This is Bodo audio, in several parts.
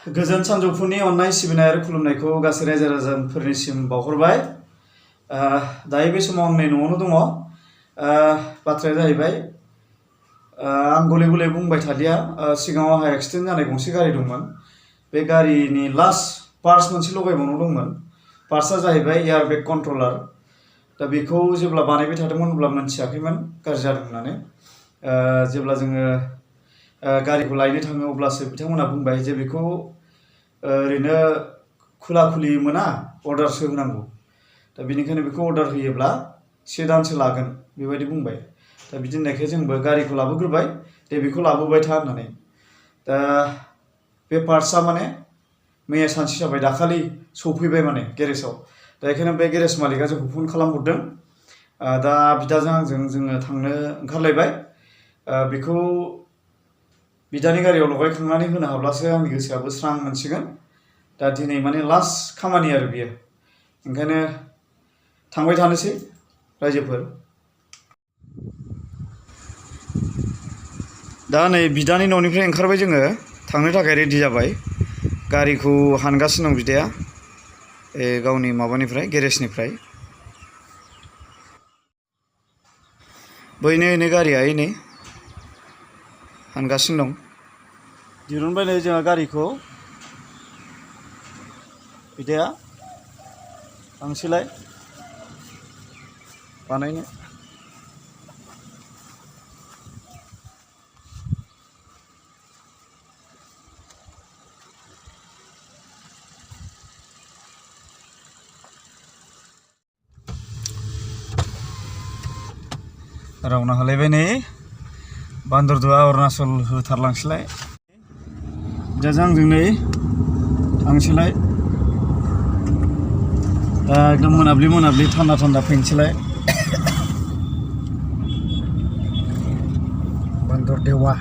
गोजोन सानजौफुनि अननाय सिबिनाय आरो खुलुमनायखौ गासै रायजो राजाफोरनिसिम बावहरबाय। दायो बे समाव आं नै न'आवनो दङ। बाथ्राया जाहैबाय आं गले गले बुंबाय थालिया। सिगाङाव आंहा एक्सिडेन्ट जानाय गंसे गारि दंमोन। बे गारिनि लास्ट पार्ट्स मोनसे लगायबावनो दंमोन। पार्ट्सआ जाहैबाय एयारबेग कन्ट्रलार। दा बेखौ जेब्ला बानायबाय थादोंमोन अब्ला मोनथियाखैमोन गाज्रि जादों होननानै। जेब्ला जोङो गारिखौ लायनो थाङो अब्लासो बिथांमोना बुंबाय जे बेखौ ओरैनो खुला खुलि मोना, अर्डारसो होनांगौ। दा बेनिखायनो बेखौ अर्डार होयोब्ला 1 दानसो लागोन बेबायदि बुंबाय। दा बिदि होननायखाय जोंबो गारिखौ लाबोग्रोबाय, दे बेखौ लाबोबाय था होननानै। दा बे पार्ट्सआ माने मैया सानसे जाबाय, दाखालि सफैबाय माने गेरेजाव। दा बेखायनो बे गेरेज मालिकआ जोंखौ फन खालामहरदों। दा बिदाजों आंजों जोङो थांनो ओंखारलायबाय। बेखौ बिदानि गारियाव लगायखांनानै होनो हाब्लासो आंनि गोसोआबो स्रां मोनसिगोन। दा दिनै माने लास्ट खामानि आरो बियो। ओंखायनो थांबाय थानोसै रायजोफोर। दा नै बिदानि न'निफ्राय ओंखारबाय जोङो, थांनो थाखाय रेडि जाबाय। गारिखौ हानगासिनो दं बिदाया गावनि माबानिफ्राय, गेरेजनिफ्राय। बैनो गारिया नै हानगासिनो दं। दिरुनबाय नै जोंहा गारिखौ। बिदाया थांसैलाय बानायनो। रावना हालायबाय नै बान्दरदुआ अरुणाचल होथारलांसैलाय। बिदाजों आंजों नै थांसैलाय। दा एकदम मोनाब्लि मोनाब्लि थान्दा थान्दा फैनोसैलाय। बान्दरदेवा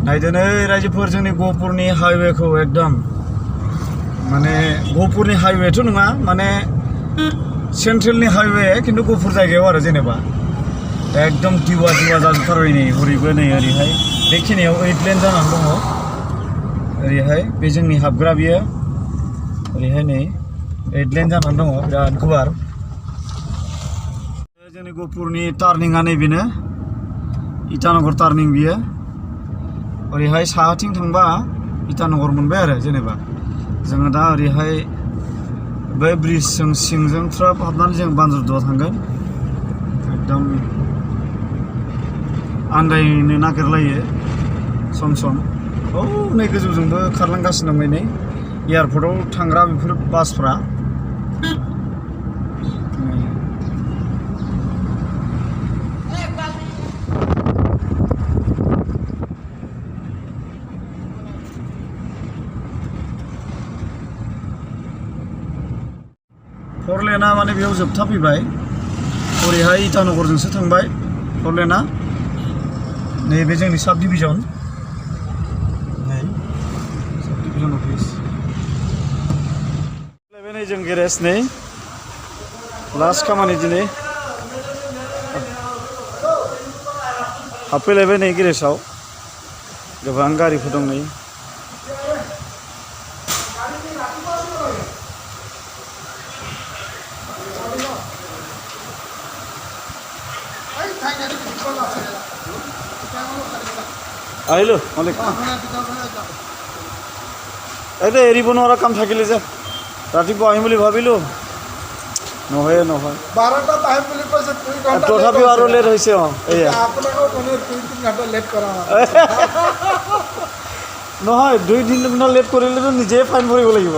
नायदो नै रायजोफोर, जोंनि गहपुरनि हाइवेखौ एकदम माने गहपुरनि हाइवेथ' नङा, माने सेन्ट्रेलनि हाइवे, खिन्थु गहपुर जायगायाव आरो जेनेबा एकदम दिवा दिवा जाजोबथारबाय नै हरैबो नै ओरैहाय बेखिनियाव 8 लेन जानानै दङ। ओरैहाय बे जोंनि हाबग्रा बियो ओरैहाय नै 8 लेन जानानै दङ, बिराद गुवार। जोंनि गहपुरनि टार्निंआ नैबेनो इटानगर टार्निं बियो। ओरैहाय साहाथिं थांबा इटानगर मोनबाय आरो जेनेबा। जोङो दा ओरैहाय बे ब्रिजजों सिंजों ट्राप हाबनानै जों बान्दरदुआ थांगोन। एकदम आन्दायनो नागिरलायो सम सम। नै गोजौजोंबो खारलांगासिनो दं नै एयारपर्टआव थांग्रा बेफोर बासफ्रा। फर लेना माने बेयाव जोबथा फैबाय। ओरैहाय इटानगरजोंसो थांबाय फर लेना। नैबे जोंनि साब डिभिजन, नै साब डिभिजन अफिस। नै जों गेरेज, नै लास्ट खामानि दिनै हाबफैलायबाय नै गेरेजाव। गोबां गारिफोर दं नै। আহিলো মালিক এতিয়া এৰিব নোৱাৰা কাম থাকিলে যে ৰাতিপুৱা আহিম বুলি ভাবিলোঁ, নহয় নহয় 12টাত আহিম বুলি কৈছে, 2 ঘণ্টা তথাপিও আৰু লেট হৈছে। এয়া আপোনালোকৰ 2-3 ঘণ্টা লেট কৰা নহয়, 2-3 ঘণ্টা লেট কৰিলেতো নিজে ফাইন ভৰিব লাগিব।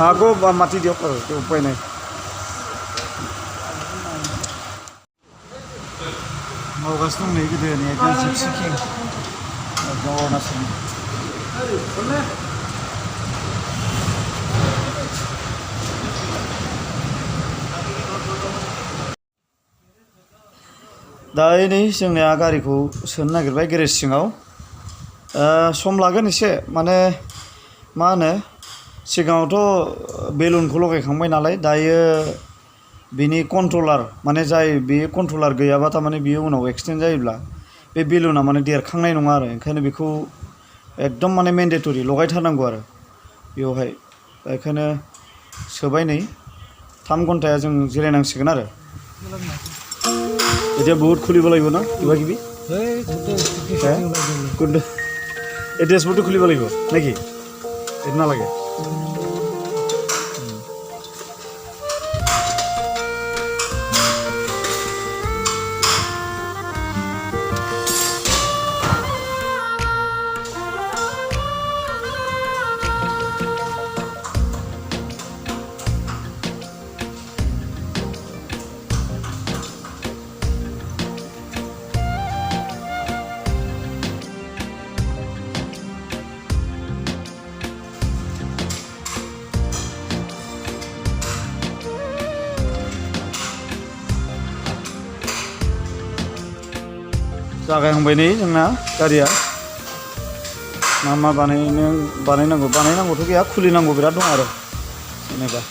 আকৌ মাতি দিয়ক আৰু উপায় নাই। मावगासिनो दं नै गोदोनि एकदम जिपसि किं एकदम अरुणाचलनि। दा नै जोंनिया गारिखौ सोनो नागिरबाय गेरेज सिङाव। सम लागोन एसे, माने मा होनो सिगाङावथ' बेलुनखौ लगायखांबाय नालाय दायो बिनि कन्ट्रलार माने जाय बे कन्ट्रलार गैयाबा थारमाने बियो उनाव एक्सटेन्ड जायोब्ला बे बेलुना माने देरखांनाय नङा आरो ओंखायनो बेखौ एकदम माने मेन्डेटरि लगायथारनांगौ आरो बेवहाय बेखायनो सोबाय नै 3 घन्टाया जों जिरायनांसिगोन आरो এতিয়া বহুত খুলিব লাগিব না কিবা কিবি এই ডেছবৰ্ডটো খুলিব লাগিব নেকি এইটো নালাগে जागायहांबाय नै जोंना गारिया मा बानायनांगौथ' गैया खुलिनांगौ बिराद दं आरो जेनेबा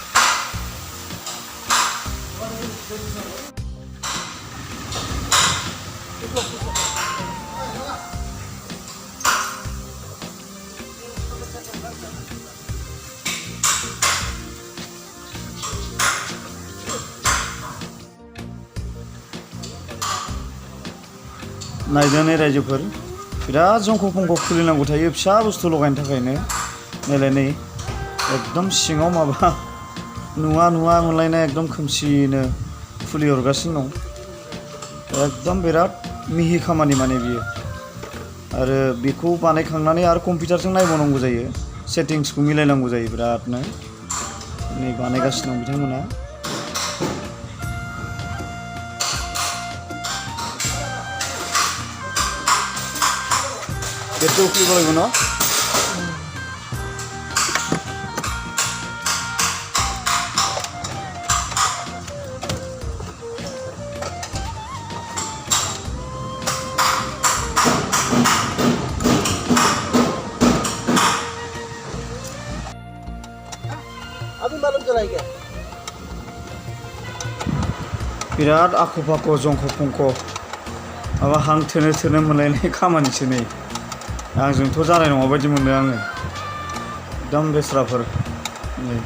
नायदोंनै रायजोफोर बिराद जंख' फंख' खुलिनांगौ थायो फिसा बुस्थु लगायनो थाखायनो नायलाय नै एकदम सिङाव माबा नुवा मोनलायनाय एकदम खोमसिनो खुलिहरगासिनो दं एकदम बिराद मिहि खामानि माने बियो आरो बेखौ बानायखांनानै आरो कम्पिउटारजों नायबावनांगौ जायो सेटिंसखौ मिलायनांगौ जायो बिरादनो नै बानायगासिनो दं बिथांमोना गेटखौ खुलिब লাগিব न अभी मालूम चला क्या बिराद आख' फाख' जंख' फंख' माबा हां थोनो मोनलायनाय खामानिसो नै आंजोंथ' जानाय नङा बायदि मोनदों आङो एकदम बेस्राफोर नै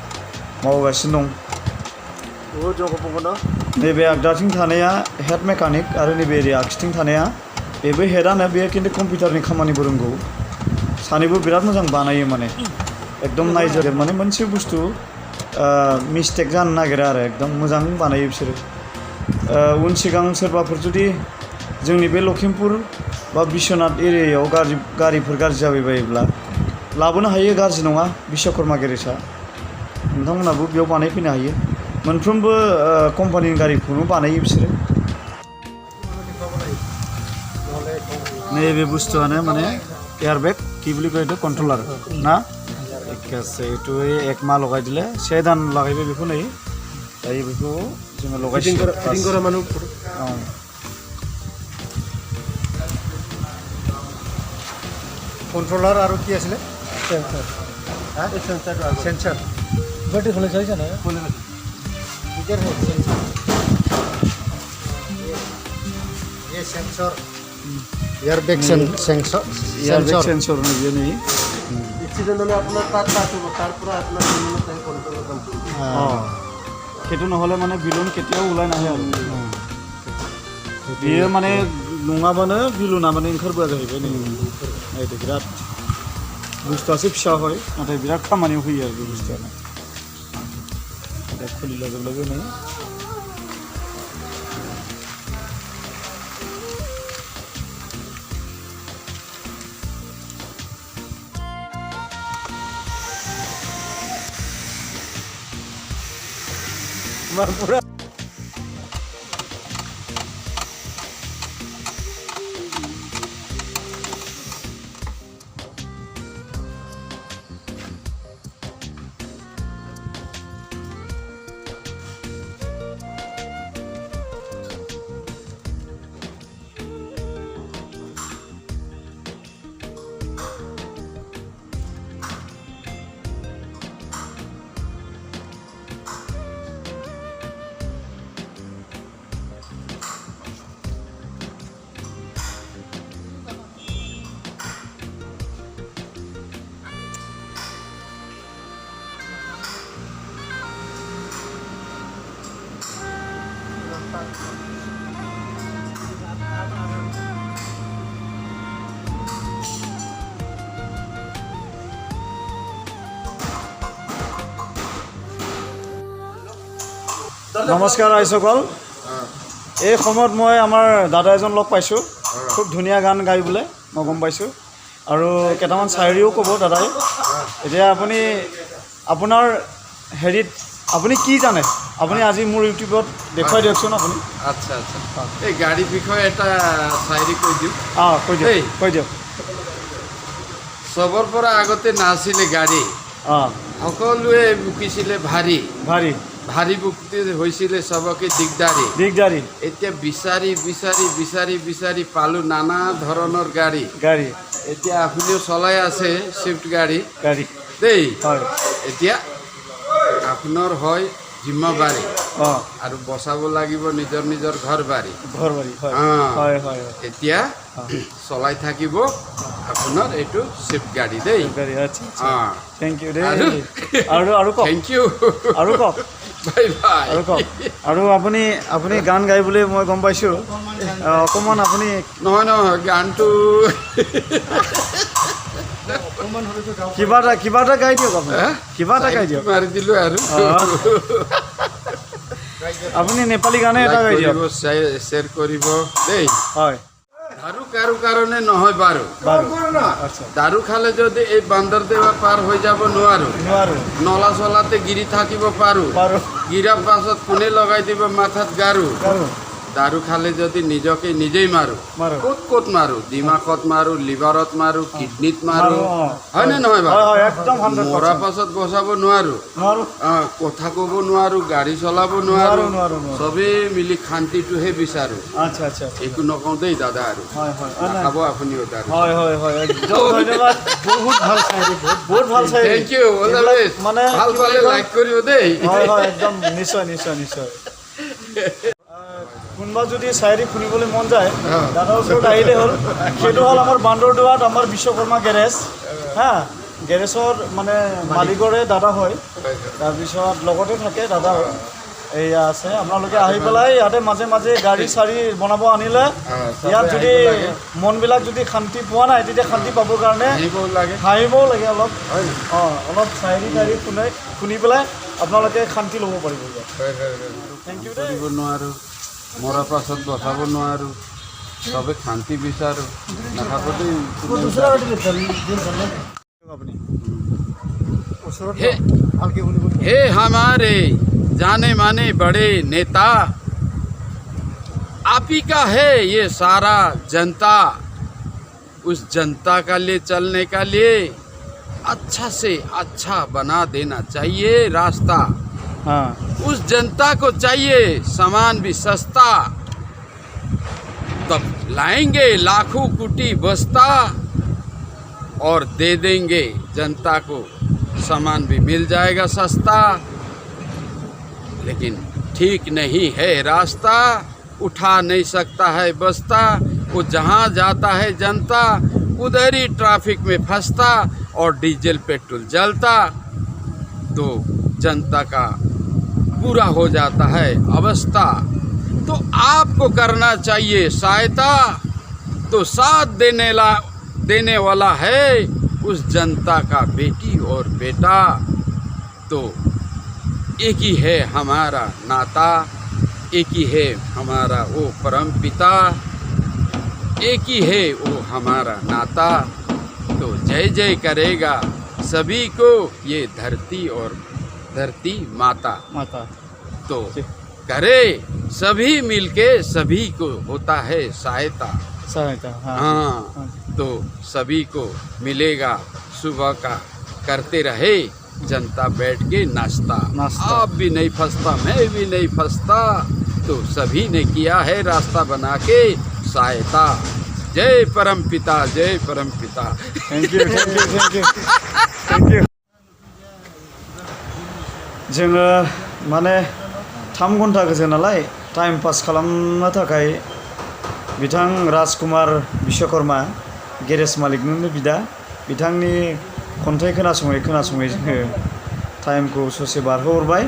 मावगासिनो दं बहुत जगह पकड़ना नैबे आगदाथिं थानाया हेड मेकानिक आरो नैबे ओरै आगसिथिं थानाया बेबो हेडआनो बेयो खिन्थु कम्पिउटारनि खामानिबो रोंगौ सानैबो बिराद मोजां बानायो माने एकदम नायजोर माने मोनसे बुस्थु मिस्टेक जानो नागिरा आरो एकदम मोजां बानायो बिसोरो उन सिगां सोरबाफोर जुदि जोंनि बे लखिमपुर बा बिश्वनाथ एरियायाव गारिफोर गाज्रि जाबायबायोब्ला लाबोनो हायो गाज्रि नङा बिश्वकर्मा गेरेजआ नोंथांमोनाबो बेयाव बानायफैनो हायो मोनफ्रोमबो कम्पानिनि गारिखौनो बानायो बिसोरो नैबे बुस्थुआनो माने एयारबेग কি বুলি কয় এইটো কন্ট্ৰলাৰ না ঠিক আছে এইটো এক মাহ লগাই দিলে 6 দান লগাইবে बेखौ नै दायो बेखौ जोङो लगायसिन फिटिंग मानु कंट्रोलर और कि आছিলে सेंसर हां सेंसर सेंसर बैटरी खोले चाहिए ना खोले इधर है सेंसर ये सेंसर एयरबैग सेंसर नहीं ये नहीं एक्सीडेंट होले अपना तार पूरा अपना कंट्रोल कंट्रोल हां केटु নহলে মানে বিলুন কেতিয়াও উলাই নাহে আৰু बियो माने नङाबानो बिलुना माने ओंखारबोआ जाहैबाय नै नायदो बिराद बुस्थुआसो फिसा হয় नाथाय बिराद खामानियाव फैयो आरो बे बुस्थुआनो दा खुलिला जोबलायबाय नै पूरा নমস্কাৰ আইসকল, এই সময়ত মই আমাৰ দাদা এজন লগ পাইছোঁ। খুব ধুনীয়া গান গাই বোলে মই গম পাইছোঁ, আৰু কেইটামান চায়েৰীও ক'ব দাদাই। এতিয়া আপুনি আপোনাৰ হেৰিত আপুনি কি জানে, আপুনি আজি মোৰ ইউটিউবত দেখুৱাই দিয়কচোন আপুনি। আচ্ছা আচ্ছা, এই গাড়ীৰ বিষয়ে এটা চায়েৰী কৈ দিওঁ। কৈ দিয়ক, কৈ দিয়ক। চবৰ পৰা আগতে নাছিলে গাড়ী, সকলোৱে বুকিছিলে ভাৰী ভাৰী ভাৰী বুকি হৈছিলে চবকে দিগদাৰী দিগদাৰী। এতিয়া বিচাৰি বিচাৰি বিচাৰি বিচাৰি পালোঁ নানা ধৰণৰ গাড়ী। গাড়ী এতিয়া আপুনিও চলাই আছে ছুইফ্ট গাড়ী গাড়ী দেই। হয়। এতিয়া আপোনাৰ হয় জিম্মাবাৰী, অঁ, আৰু বচাব লাগিব নিজৰ নিজৰ ঘৰ বাৰী। ঘৰ বাৰী। হয় অঁ। হয় হয়। এতিয়া চলাই থাকিব আপোনাৰ এইটো ছুইফ্ট গাড়ী দেই। গাড়ী, আচ্ছা আচ্ছা, অঁ, থেংক ইউ দেই। আৰু- আৰু কওক, থেংক ইউ, আৰু কওক, বাই বাই। আৰু কওক। আৰু আপুনি গান গাই বুলি মই গম পাইছোঁ। অকণমান আপুনি নহয় নহয়, গানটো কিবা এটা গাই দিয়ক। আপুনি কিবা এটা গাই দিয়ক। মাৰি দিলোঁ আৰু আপুনি নেপালী গানে এটা গাই দিয়ক। শ্বেয়াৰ কৰিব দেই। হয় দাৰু কাৰো কাৰণে নহয় বাৰু। বাৰু, আচ্ছা, দাৰু খালে যদি এই বান্দৰদেৱা পাৰ হৈ যাব নোৱাৰোঁ, নোৱাৰোঁ নলা চলাতে গিৰি থাকিব পাৰোঁ, পাৰোঁ গিৰাৰ পাছত কোনে লগাই দিব মাথাত গাৰু। পাৰোঁ দাৰু খালে যদি নিজকে নিজেই মাৰোঁ, মাৰোঁ। ক'ত ক'ত মাৰোঁ, দিমাগত মাৰোঁ, লিভাৰত মাৰোঁ, কিডনীত মাৰোঁ, মাৰোঁ, হয়নে নহয় হয় বাৰু? হয়, একদম 100%। মৰাৰ পাছত বচাব নোৱাৰোঁ, নোৱাৰোঁ কথা ক'ব নোৱাৰোঁ, গাড়ী চলাব নোৱাৰোঁ, নোৱাৰোঁ, নোৱাৰোঁ। চবেই মিলি শান্তিটোহে বিচাৰোঁ। আচ্ছা আচ্ছা, একো নকওঁ দেই দাদা, আৰু হয় হয় নাখাব আপুনিও দাৰু। হয় হয় হয়, একদম ধন্যবাদ। বহুত ভাল চায়েৰী, বহুত ভাল চায়েৰী। থেংক ইউ, অল দ্য এইবিলাক বেষ্ট। মানে ভাল কি পালে বুলি কয়? লাইক কৰিব দেই। হয় হয়, একদম নিশ্চয় নিশ্চয় নিশ্চয়। কোনোবা যদি চায়েৰী শুনিবলৈ মন যায়, দাদাৰ ওচৰত আহিলে হ'ল। সেইটো হ'ল আমাৰ বান্দৰদোৱাত আমাৰ বিশ্বকৰ্মা গেৰেজ। হা, গেৰেজৰ মানে মালিকৰে দাদা হয়, তাৰপিছত লগতে থাকে দাদা হয়। এয়া আছে, আপোনালোকে আহি পেলাই ইয়াতে মাজে মাজে গাড়ী চাড়ী বনাব আনিলে, ইয়াত যদি মনবিলাক যদি শান্তি পোৱা নাই, তেতিয়া শান্তি পাবৰ কাৰণে আহিবও লাগে। হাঁহিবও লাগে অলপ। অলপ চায়েৰী তায়েৰী শুনি পেলাই আপোনালোকে শান্তি ল'ব পাৰিব ইয়াত। থেংক ইউ দেই। কৰিব নোৱাৰোঁ, মৰাৰ পাছত বচাব নোৱাৰোঁ, চবে শান্তি বিচাৰোঁ, নাখাব দেই। আপুনি ওচৰত হে ভালকৈ শুনিব। हे हमारे जाने माने बड़े नेता, आप ही का है ये सारा जनता। उस जनता का लिए चलने का लिए अच्छा से अच्छा बना देना चाहिए रास्ता। हाँ, उस जनता को चाहिए सामान भी सस्ता, तब लाएंगे लाखों कोटी बस्ता और दे देंगे जनता को, सामान भी मिल जाएगा सस्ता। लेकिन ठीक नहीं है रास्ता, उठा नहीं सकता है बस्ता। वो जहाँ जाता है जनता, उधर ही ट्रैफिक में फंसता और डीजल पेट्रोल जलता, तो जनता का बुरा हो जाता है अवस्था। तो आपको करना चाहिए सहायता, तो साथ देने वाला है उस जनता का बेटी और बेटा। तो एक ही है हमारा नाता, एक ही है हमारा वो परम पिता, एक ही है वो हमारा नाता। तो जय जय करेगा सभी को ये धरती और धरती माता। माता तो करे सभी मिलके, सभी को होता है सहायता। सहायता। हाँ हाँ, तो सभी को मिलेगा सुबह का, करते रहे जनता बैठ के नाश्ता। आप भी नहीं फंसता, मैं भी नहीं फंसता, तो सभी ने किया है रास्ता बना के सहायता। जय परम पिता, जय परम पिता। Thank you thank you thank you thank you. जोङो माने 3 घन्टा गोजो नालाय टाइम पास खालामनो थाखाय बिथां राजकुमार बिश्वकर्मा गेरेज मालिकनिनो बिदा, बिथांनि खन्थाइ खोनासङै खोनासङै जोङो टाइमखौ ससे बारहोहरबाय।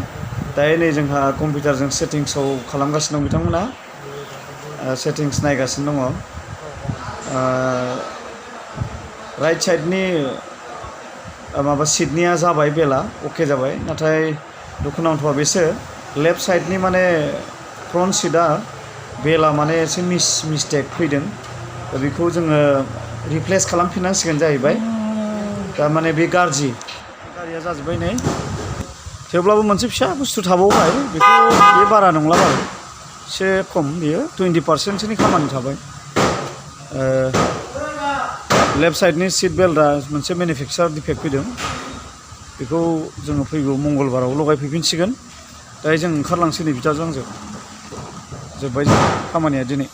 दायो नै जोंहा कम्पिउटारजों सेटिंसआव खालामगासिनो दं बिथांमोना सेटिंस नायगासिनो दङ राइट साइडनि माबा सिटनिया जाबाय बेला अके जाबाय नाथाय दुखुनांथावा बेसो लेफ्ट साइडनि माने फ्रन्ट सिटआ बेला माने एसे मिस्टेक फैदों दा बेखौ जोङो रिप्लेस खालामफिननांसिगोन जाहैबाय दा माने बे गारिया जाजोब्बाय नै थेवब्लाबो मोनसे फिसा बुस्थु थाबावबाय बेखौ बे बारा नंला बारु एसे खम बेयो 20%सोनि खामानि थाबाय लेफ्ट साइडनि सीट बेल्टआ मोनसे मेनुफेक्सार डिफेक्ट फैदों बेखौ जोङो फैगौ मंगलबाराव लगायफैफिनसिगोन दायो जों ओंखारलांसै नै बिदाजों आंजों जोब्बाय खामानिया दिनै